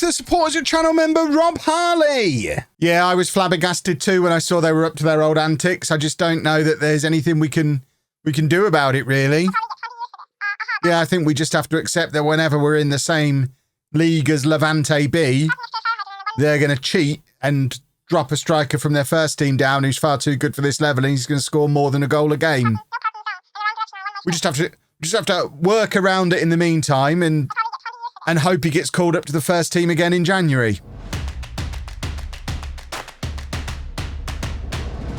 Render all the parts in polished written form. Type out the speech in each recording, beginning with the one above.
the supporters of channel member Rob Harley. Yeah, I was flabbergasted too when I saw they were up to their old antics. I just don't know that there's anything we can do about it, really. Yeah, I think we just have to accept that whenever we're in the same league as Levante B, they're going to cheat and drop a striker from their first team down who's far too good for this level, and he's going to score more than a goal a game. We just have to work around it in the meantime and hope he gets called up to the first team again in January.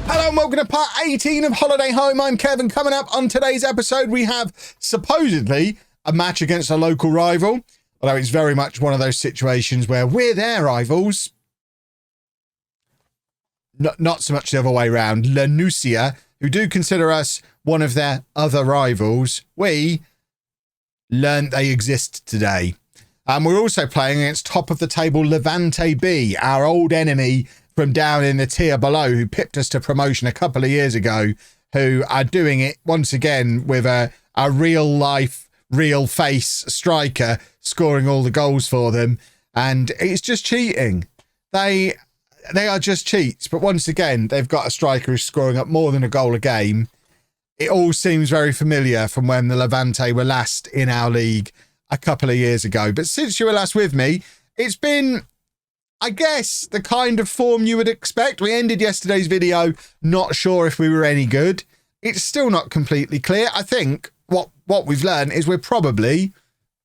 Hello and welcome to part 18 of Holiday Home. I'm Kevin. Coming up on today's episode, we have supposedly a match against a local rival, although it's very much one of those situations where we're their rivals. Not so much the other way around. Lanusia, who do consider us one of their other rivals, we learned they exist today. We're also playing against top of the table Levante B, our old enemy from down in the tier below, who pipped us to promotion a couple of years ago, who are doing it once again with a real life, real face striker scoring all the goals for them. And it's just cheating. They are just cheats. But once again, they've got a striker who's scoring up more than a goal a game. It all seems very familiar from when the Levante were last in our league a couple of years ago. But since you were last with me, it's been, I guess, the kind of form you would expect. We ended yesterday's video not sure if we were any good. It's still not completely clear. I think what we've learned is we're probably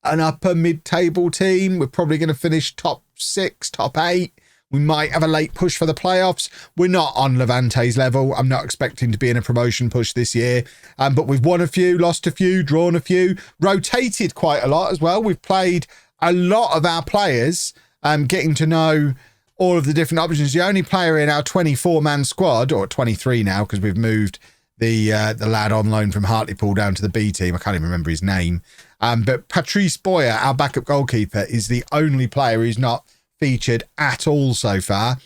an upper mid-table team. We're probably going to finish top 6, top 8. We might have a late push for the playoffs. We're not on Levante's level. I'm not expecting to be in a promotion push this year. But we've won a few, lost a few, drawn a few, rotated quite a lot as well. We've played a lot of our players, getting to know all of the different options. The only player in our 24-man squad, or 23 now, because we've moved the lad on loan from Hartlepool down to the B team. I can't even remember his name. But Patrice Boyer, our backup goalkeeper, is the only player who's not featured at all so far.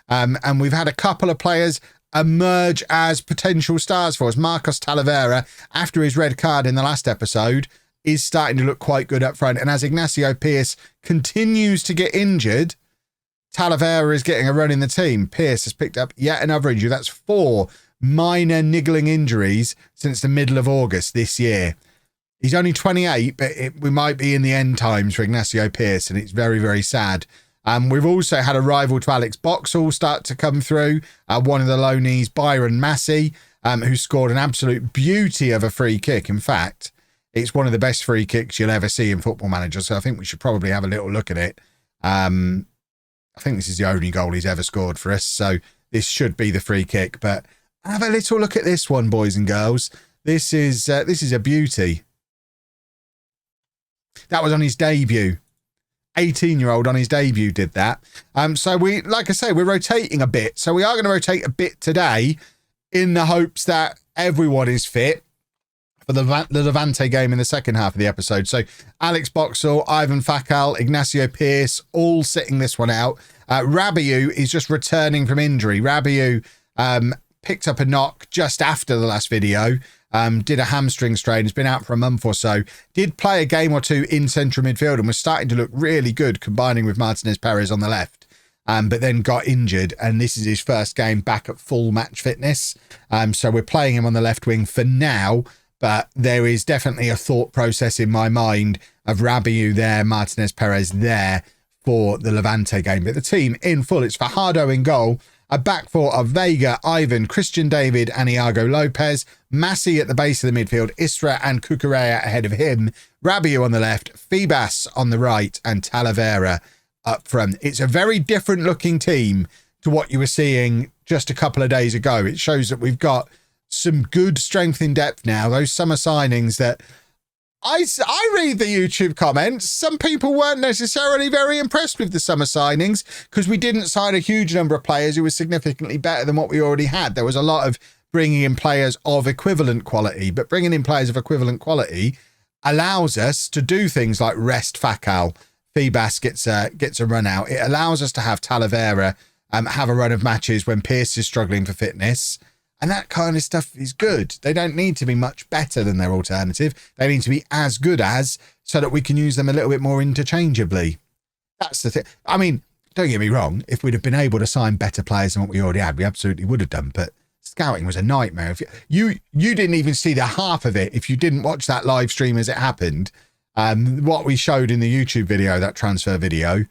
And we've had a couple of players emerge as potential stars for us. Marcos Talavera, after his red card in the last episode, is starting to look quite good up front. And as Ignacio Pearce continues to get injured, Talavera is getting a run in the team. Pearce has picked up yet another injury. That's 4 minor niggling injuries since the middle of August this year. He's only 28, but we might be in the end times for Ignacio Pearce, and it's very, very sad. We've also had a rival to Alex Boxall start to come through. One of the loanees, Byron Massey, who scored an absolute beauty of a free kick. In fact, it's one of the best free kicks you'll ever see in Football Manager, so I think we should probably have a little look at it. I think this is the only goal he's ever scored for us, so this should be the free kick. But have a little look at this one, boys and girls. This is a beauty. That was on his debut. 18-year-old on his debut did that. So like I say, we're rotating a bit. So we are going to rotate a bit today in the hopes that everyone is fit for the Levante game in the second half of the episode. So Alex Boxall, Ivan Fakal, Ignacio Pearce, all sitting this one out. Rabiu is just returning from injury. Rabiu picked up a knock just after the last video. Did a hamstring strain, has been out for a month or so, did play a game or two in central midfield and was starting to look really good combining with Martinez Perez on the left, but then got injured, and this is his first game back at full match fitness. So we're playing him on the left wing for now, but there is definitely a thought process in my mind of Rabiu there, Martinez Perez there for the Levante game. But the team in full, it's Fajardo in goal, a back four of Vega, Ivan, Christian David and Iago Lopez, Massey at the base of the midfield, Isra and Cucurella ahead of him, Rabiu on the left, Fibas on the right and Talavera up front. It's a very different looking team to what you were seeing just a couple of days ago. It shows that we've got some good strength in depth now. Those summer signings that I read the YouTube comments. Some people weren't necessarily very impressed with the summer signings because we didn't sign a huge number of players who were significantly better than what we already had. There was a lot of bringing in players of equivalent quality, but bringing in players of equivalent quality allows us to do things like rest Fakal. Fibas gets a run out. It allows us to have Talavera have a run of matches when Pearce is struggling for fitness. And that kind of stuff is good. They don't need to be much better than their alternative. They need to be as good as, so that we can use them a little bit more interchangeably. That's the thing. I mean, don't get me wrong. If we'd have been able to sign better players than what we already had, we absolutely would have done. But scouting was a nightmare. If you didn't even see the half of it if you didn't watch that live stream as it happened. What we showed in the YouTube video, that transfer video,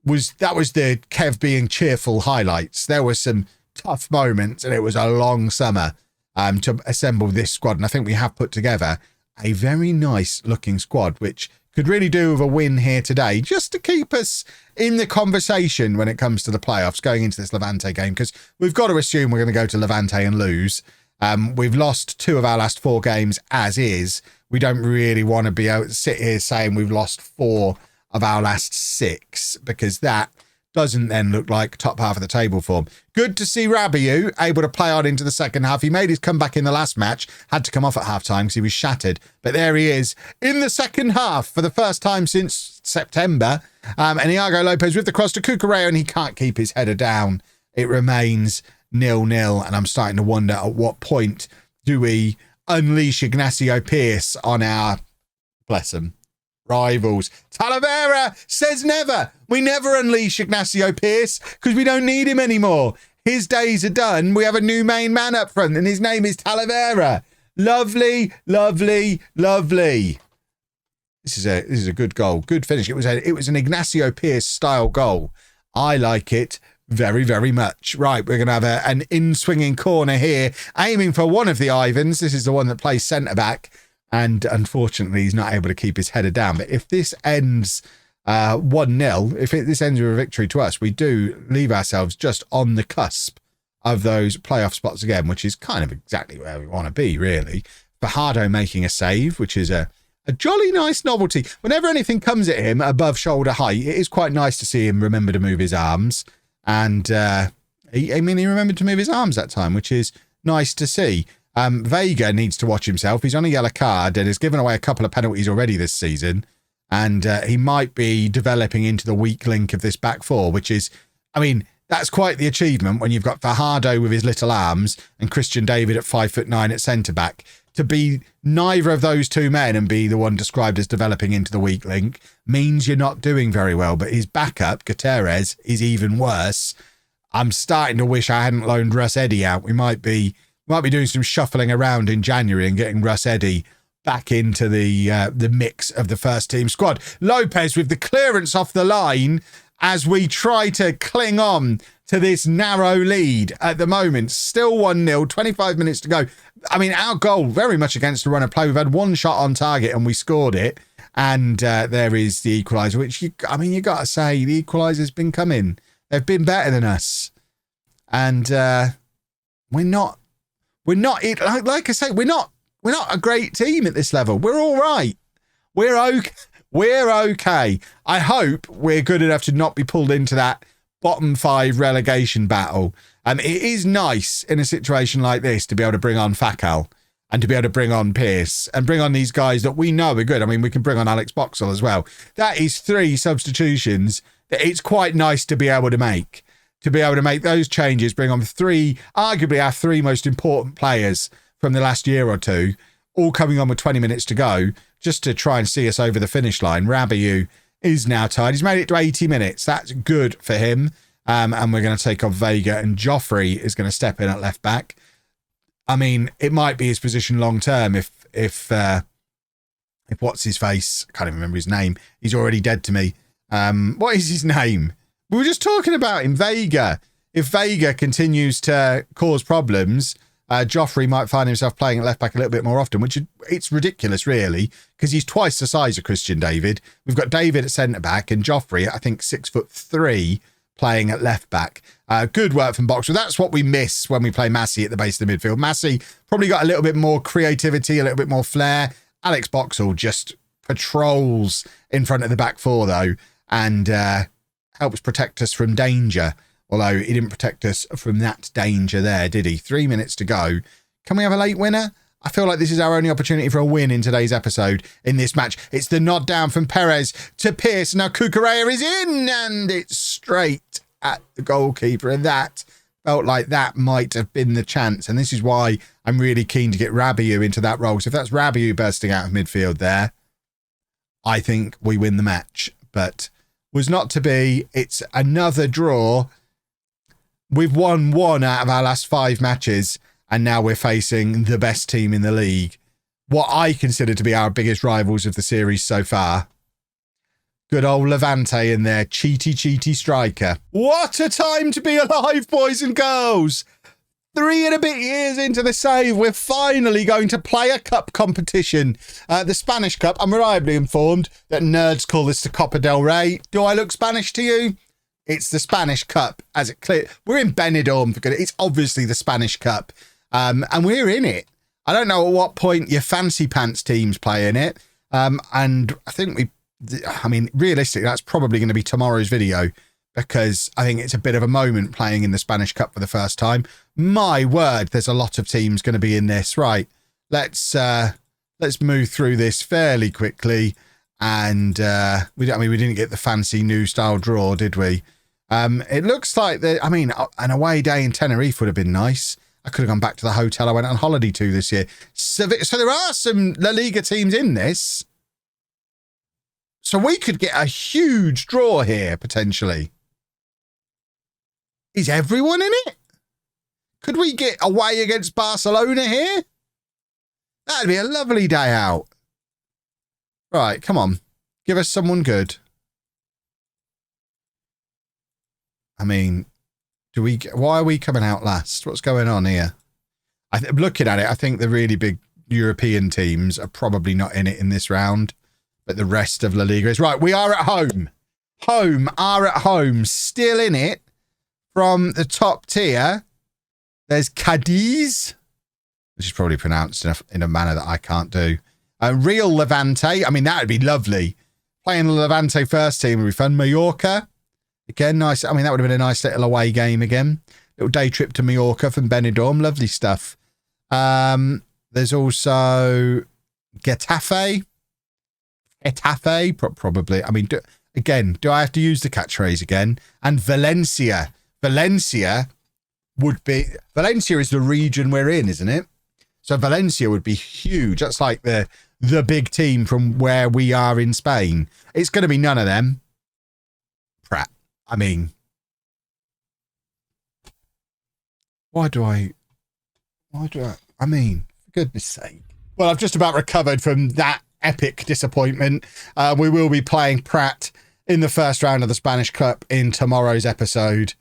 was the Kev being cheerful highlights. There were some tough moments, and it was a long summer to assemble this squad. And I think we have put together a very nice looking squad, which could really do with a win here today, just to keep us in the conversation when it comes to the playoffs going into this Levante game, because we've got to assume we're going to go to Levante and lose. We've lost 2 of our last 4 games as is. We don't really want to be able to sit here saying we've lost 4 of our last 6, because that doesn't then look like top half of the table form. Good to see Rabiot able to play on into the second half. He made his comeback in the last match, had to come off at half-time because he was shattered. But there he is in the second half for the first time since September. And Iago Lopez with the cross to Cucurella, and he can't keep his header down. It remains 0-0, and I'm starting to wonder at what point do we unleash Ignacio Pearce on our, bless him, rivals. Talavera says never. We never unleash Ignacio Pearce because we don't need him anymore. His days are done. We have a new main man up front, and his name is Talavera. Lovely, lovely, lovely. This is a good goal. Good finish. It was an Ignacio Pearce style goal. I like it very, very much. Right, we're going to have an in-swinging corner here, aiming for one of the Ivans. This is the one that plays centre-back, and unfortunately, he's not able to keep his header down. But if this ends 1-0, if this ends with a victory to us, we do leave ourselves just on the cusp of those playoff spots again, which is kind of exactly where we want to be, really. Fajardo making a save, which is a jolly nice novelty. Whenever anything comes at him above shoulder height, it is quite nice to see him remember to move his arms. And he remembered to move his arms that time, which is nice to see. Vega needs to watch himself. He's on a yellow card and has given away a couple of penalties already this season. And he might be developing into the weak link of this back four, which is, I mean, that's quite the achievement when you've got Fajardo with his little arms and Christian David at 5'9" at centre-back. To be neither of those two men and be the one described as developing into the weak link means you're not doing very well. But his backup, Gutierrez, is even worse. I'm starting to wish I hadn't loaned Russ Eddy out. We might be doing some shuffling around in January and getting Russ Eddy back into the mix of the first team squad. Lopez with the clearance off the line as we try to cling on to this narrow lead at the moment. Still 1-0, 25 minutes to go. I mean, our goal very much against the run of play. We've had one shot on target and we scored it. And there is the equaliser, which, you got to say, the equaliser's been coming. They've been better than us. And we're not, like I say, we're not a great team at this level. We're all right. We're okay. We're okay. I hope we're good enough to not be pulled into that bottom 5 relegation battle. It is nice in a situation like this to be able to bring on Fakal and to be able to bring on Pearce and bring on these guys that we know are good. I mean, we can bring on Alex Boxall as well. That is 3 substitutions that it's quite nice to be able to make. To be able to make those changes, bring on 3, arguably our 3 most important players from the last year or two, all coming on with 20 minutes to go, just to try and see us over the finish line. Rabiot is now tired. He's made it to 80 minutes. That's good for him. And we're going to take off Vega, and Joffrey is going to step in at left back. I mean, it might be his position long term if what's his face, I can't even remember his name. He's already dead to me. What is his name? We were just talking about him, Vega. If Vega continues to cause problems, Joffrey might find himself playing at left back a little bit more often, which it's ridiculous, really, because he's twice the size of Christian David. We've got David at centre back and Joffrey, I think 6'3", playing at left back. Good work from Boxall. That's what we miss when we play Massey at the base of the midfield. Massey probably got a little bit more creativity, a little bit more flair. Alex Boxall just patrols in front of the back four, though, and helps protect us from danger. Although he didn't protect us from that danger there, did he? 3 minutes to go. Can we have a late winner? I feel like this is our only opportunity for a win in today's episode in this match. It's the nod down from Perez to Pearce. Now Cucurella is in, and it's straight at the goalkeeper. And that felt like that might have been the chance. And this is why I'm really keen to get Rabiot into that role. So if that's Rabiot bursting out of midfield there, I think we win the match. But was not to be. It's another draw. We've won 1 out of our last 5 matches, and now we're facing the best team in the league. What I consider to be our biggest rivals of the series so far. Good old Levante and their cheaty striker. What a time to be alive, boys and girls. 3 and a bit years into the save, we're finally going to play a cup competition. The Spanish Cup. I'm reliably informed that nerds call this the Copa del Rey. Do I look Spanish to you? It's the Spanish Cup, as it clear. We're in Benidorm, for good. It's obviously the Spanish Cup. And we're in it. I don't know at what point your fancy pants teams play in it. And I think realistically, that's probably going to be tomorrow's video, because I think it's a bit of a moment playing in the Spanish Cup for the first time. My word, there's a lot of teams going to be in this. Right, let's move through this fairly quickly. And we didn't get the fancy new style draw, did we? It looks like an away day in Tenerife would have been nice. I could have gone back to the hotel I went on holiday to this year. So there are some La Liga teams in this. So we could get a huge draw here, potentially. Is everyone in it? Could we get away against Barcelona here? That'd be a lovely day out. Right, come on. Give us someone good. I mean, why are we coming out last? What's going on here? Looking at it, I think the really big European teams are probably not in it in this round, but the rest of La Liga is. Right, we are at home. Still in it from the top tier. There's Cadiz, which is probably pronounced in a manner that I can't do. Real Levante. I mean, that would be lovely. Playing the Levante first team would be fun. Mallorca. Again, nice. I mean, that would have been a nice little away game again. Little day trip to Mallorca from Benidorm. Lovely stuff. There's also Getafe. Probably. I mean, do I have to use the catchphrase again? And Valencia. Valencia is the region we're in, isn't it? So Valencia would be huge. That's like the big team from where we are in Spain. It's going to be none of them. Prat. I mean, I mean, for goodness sake. Well, I've just about recovered from that epic disappointment. We will be playing Prat in the first round of the Spanish Cup in tomorrow's episode.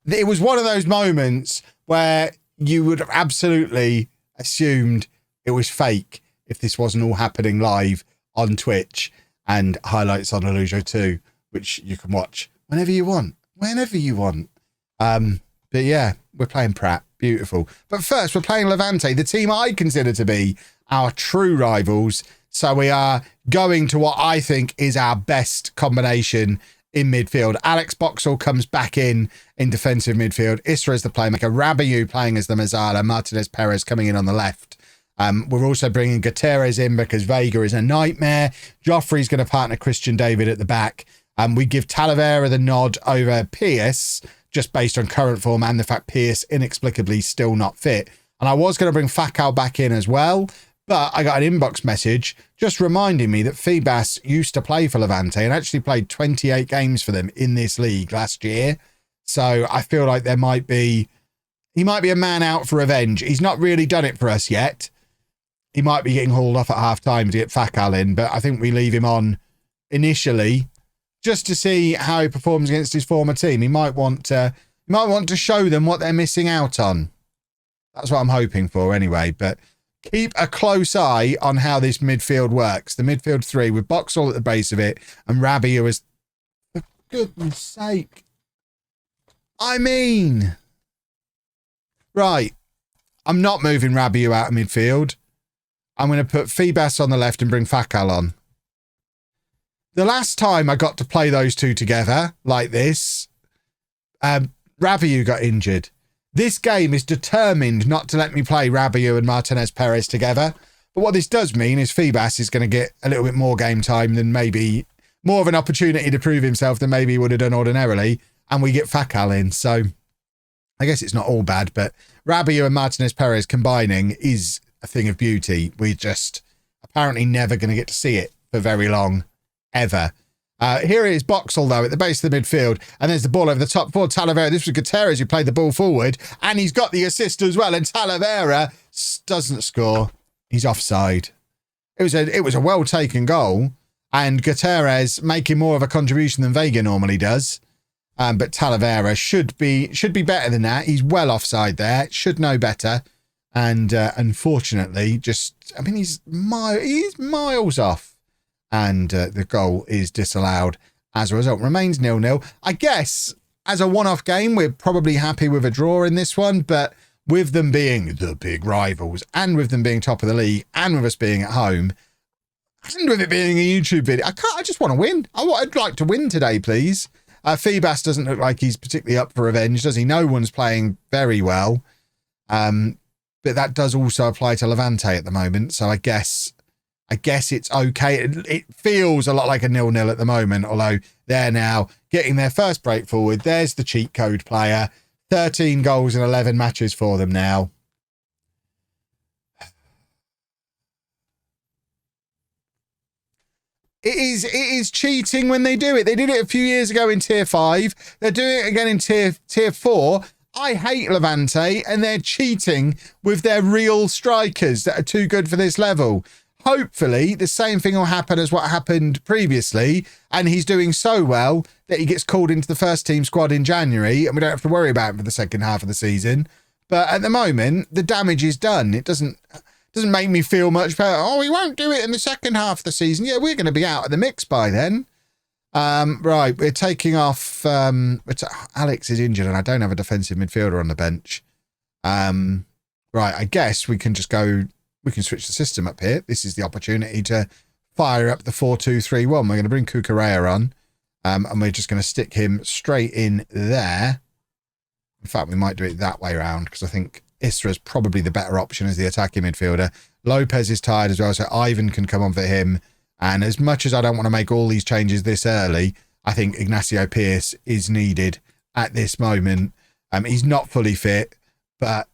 It was one of those moments where you would have absolutely assumed it was fake if this wasn't all happening live on Twitch and highlights on lollujo 2, which you can watch whenever you want. But yeah, we're playing Prat. Beautiful. But first, we're playing Levante, the team I consider to be our true rivals. So we are going to what I think is our best combination in midfield. Alex Boxall comes back in defensive midfield. Issa is the playmaker. Rabiu playing as the Mazzala. Martinez Perez coming in on the left. We're also bringing Gutierrez in because Vega is a nightmare. Joffrey's going to partner Christian David at the back. We give Talavera the nod over Pierce, just based on current form and the fact Pierce inexplicably still not fit. And I was going to bring Fakal back in as well, but I got an inbox message just reminding me that Febas used to play for Levante and actually played 28 games for them in this league last year. So I feel like he might be a man out for revenge. He's not really done it for us yet. He might be getting hauled off at half time to get Fakal in, but I think we leave him on initially just to see how he performs against his former team. He might want to show them what they're missing out on. That's what I'm hoping for anyway, but keep a close eye on how this midfield works. The midfield 3 with Boxall at the base of it and Rabiu is, for goodness sake. I mean, right. I'm not moving Rabiu out of midfield. I'm going to put Febas on the left and bring Fakal on. The last time I got to play those two together like this, Rabiu got injured. This game is determined not to let me play Rabiu and Martinez Perez together. But what this does mean is Febas is going to get a little bit more game time than maybe, more of an opportunity to prove himself than maybe he would have done ordinarily. And we get Fakal in. So I guess it's not all bad, but Rabiu and Martinez Perez combining is a thing of beauty. We're just apparently never going to get to see it for very long ever. Here it is, Boxall, though, at the base of the midfield. And there's the ball over the top for Talavera. This was Gutierrez who played the ball forward. And he's got the assist as well. And Talavera doesn't score. He's offside. It was a well-taken goal. And Gutierrez making more of a contribution than Vega normally does. But Talavera should be better than that. He's well offside there. Should know better. And unfortunately, he's miles off. And the goal is disallowed as a result. Remains 0-0. I guess as a one-off game, we're probably happy with a draw in this one. But with them being the big rivals and with them being top of the league and with us being at home and with it being a YouTube video, I just want to win. I'd like to win today, please. Phoebas doesn't look like he's particularly up for revenge, does he? No one's playing very well. But that does also apply to Levante at the moment. So I guess it's okay. It feels a lot like a 0-0 at the moment, although they're now getting their first break forward. There's the cheat code player. 13 goals in 11 matches for them now. It is cheating when they do it. They did it a few years ago in Tier 5. They're doing it again in Tier 4. I hate Levante, and they're cheating with their real strikers that are too good for this level. Hopefully, the same thing will happen as what happened previously, and he's doing so well that he gets called into the first team squad in January, and we don't have to worry about him for the second half of the season. But at the moment, the damage is done. It doesn't make me feel much better. Oh, we won't do it in the second half of the season. Yeah, we're going to be out of the mix by then. Right, we're taking off. Alex is injured and I don't have a defensive midfielder on the bench. Right, I guess we can just go. We can switch the system up here. This is the opportunity to fire up the 4-2-3-1. We're going to bring Cucurella on. And we're just going to stick him straight in there. In fact, we might do it that way around because I think Istra's probably the better option as the attacking midfielder. Lopez is tired as well, so Ivan can come on for him. And as much as I don't want to make all these changes this early, I think Ignacio Pearce is needed at this moment. He's not fully fit, but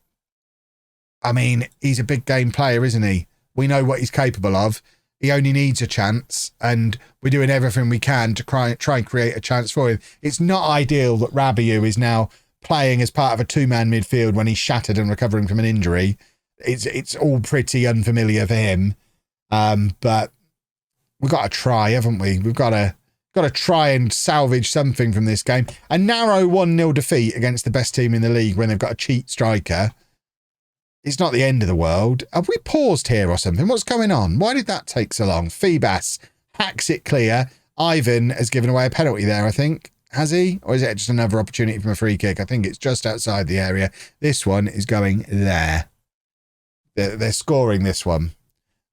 I mean, he's a big game player, isn't he? We know what he's capable of. He only needs a chance, and we're doing everything we can to try and create a chance for him. It's not ideal that Rabiot is now playing as part of a two-man midfield when he's shattered and recovering from an injury. It's all pretty unfamiliar for him, but we've got to try, haven't we? We've got to try and salvage something from this game. A narrow 1-0 defeat against the best team in the league when they've got a cheat striker. It's not the end of the world. Have we paused here or something? What's going on? Why did that take so long? Phoebas hacks it clear. Ivan has given away a penalty there, I think. Has he? Or is it just another opportunity from a free kick? I think it's just outside the area. This one is going there. They're scoring this one.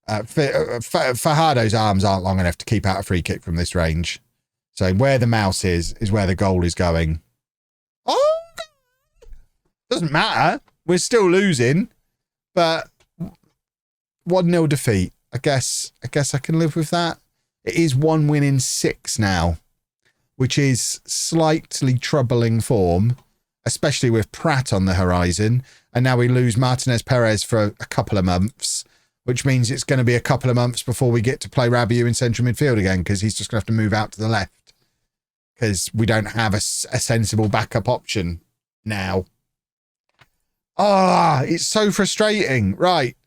Fajardo's arms aren't long enough to keep out a free kick from this range. So where the mouse is where the goal is going. Oh! Doesn't matter. We're still losing. But 1-0 defeat. I guess I can live with that. It is 1 win in 6 now, which is slightly troubling form, especially with Pratt on the horizon. And now we lose Martinez Perez for a couple of months, which means it's going to be a couple of months before we get to play Rabiot in central midfield again, because he's just going to have to move out to the left because we don't have a sensible backup option now. It's so frustrating. Right.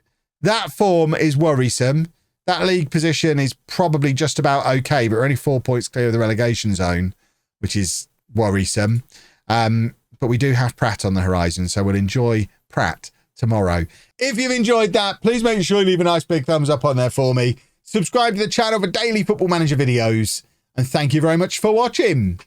That form is worrisome. That league position is probably just about okay, but we're only 4 points clear of the relegation zone, which is worrisome. But we do have Pratt on the horizon, so we'll enjoy Pratt tomorrow. If you've enjoyed that, please make sure you leave a nice big thumbs up on there for me. Subscribe to the channel for daily Football Manager videos. And thank you very much for watching.